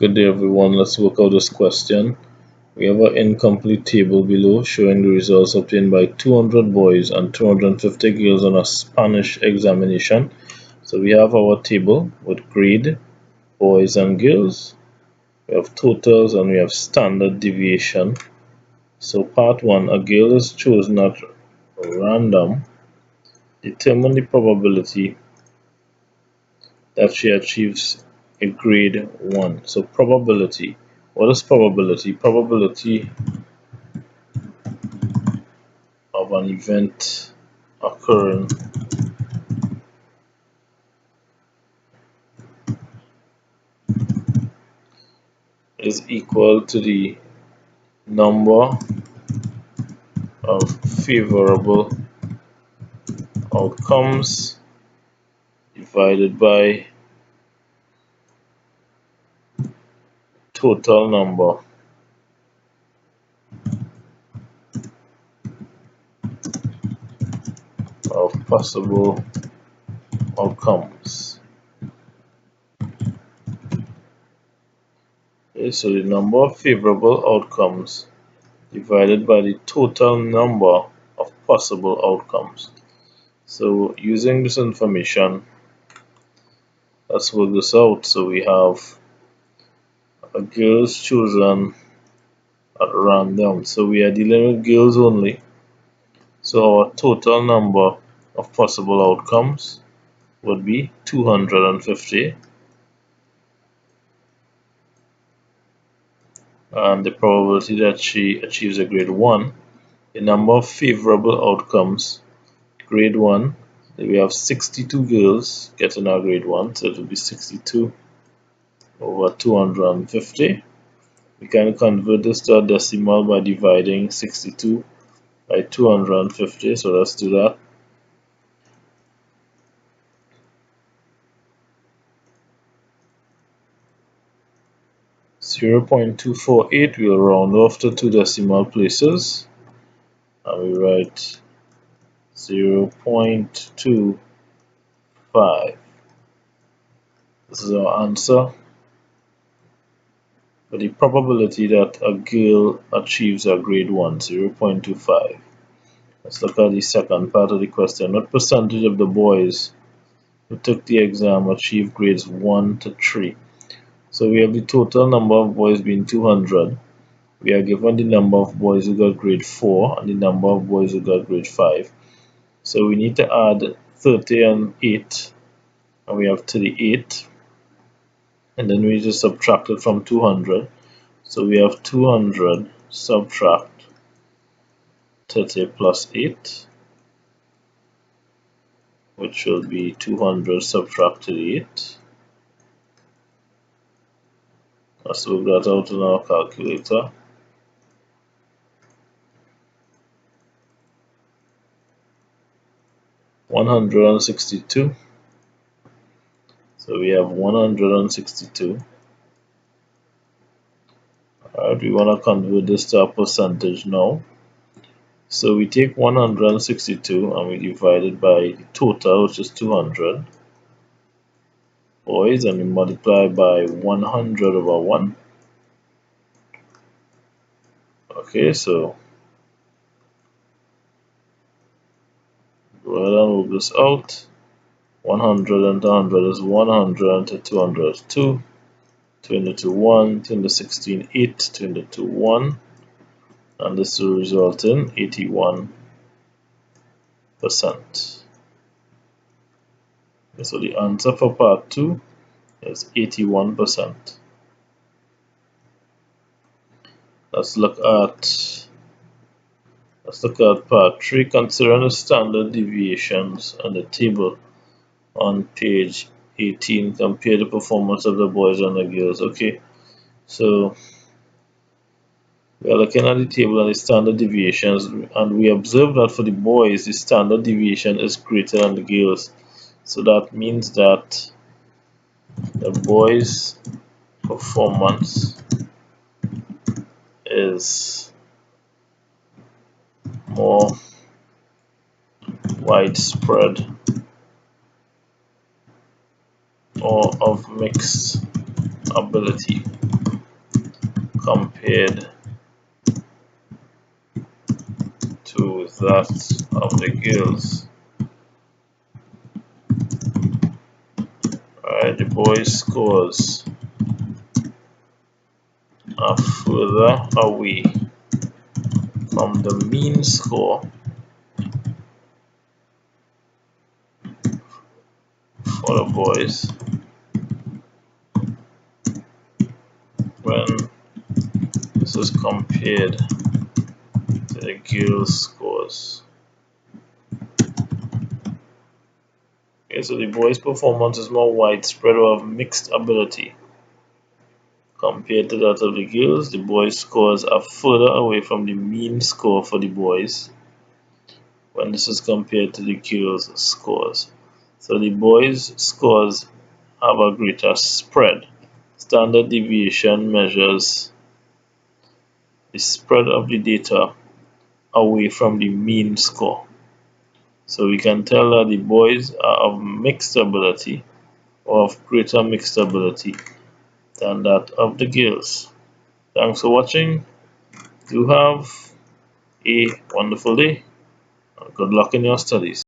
Good day everyone, let's work out this question. We have an incomplete table below showing the results obtained by 200 boys and 250 girls on a Spanish examination. So we have our table with grade, boys and girls. We have totals and we have standard deviation. So part 1, a girl is chosen at random. Determine the probability that she achieves a grade 1. So probability. What is probability? Probability of an event occurring is equal to the number of favorable outcomes divided by total number of possible outcomes. Okay, so the number of favorable outcomes divided by the total number of possible outcomes. So using this information, let's work this out. So we have a girls chosen at random. So we are dealing with girls only. So our total number of possible outcomes would be 250, and the probability that she achieves a grade 1, the number of favorable outcomes, grade 1, we have 62 girls getting our grade 1, so it will be 62 over 250. We can convert this to a decimal by dividing 62 by 250, so let's do that. 0.248, we'll round off to two decimal places and we write 0.25. This is our answer for the probability that a girl achieves a grade 1, 0.25. Let's look at the second part of the question. What percentage of the boys who took the exam achieved grades 1 to 3? So we have the total number of boys being 200. We are given the number of boys who got grade 4 and the number of boys who got grade 5. So we need to add 30 and 8, and we have 38. And then we just subtract it from 200. So we have 200 subtract 30 plus 8, which will be 200 subtract 38. Let's work that out in our calculator. $162. So we have 162. Alright, we want to convert this to a percentage now. So we take 162 and we divide it by the total, which is 200 boys, and we multiply by 100 over 1. Okay, so go ahead and move this out. 100 and 200 is 100, and 200 is 2. 2 into 2, 1. 2 into 16, 8. 2 into 2, 1. And this will result in 81%. Okay, so the answer for part 2 is 81%. Let's look at part 3. Considering the standard deviations on the table on page 18. Compare the performance of the boys and the girls. Okay, so we are looking at the table and the standard deviations, and we observe that for the boys the standard deviation is greater than the girls. So that means that the boys' performance is more widespread or of mixed ability. compared to that of the girls. Alright, the boys' scores are further away from the mean score for the boys when this is compared to the girls' scores. Okay, so the boys' performance is more widespread or of mixed ability. Compared to that of the girls, the boys' scores are further away from the mean score for the boys when this is compared to the girls' scores. So the boys' scores have a greater spread. Standard deviation measures the spread of the data away from the mean score. So we can tell that the boys are of mixed ability or of greater mixed ability than that of the girls. Thanks for watching. Do have a wonderful day. Good luck in your studies.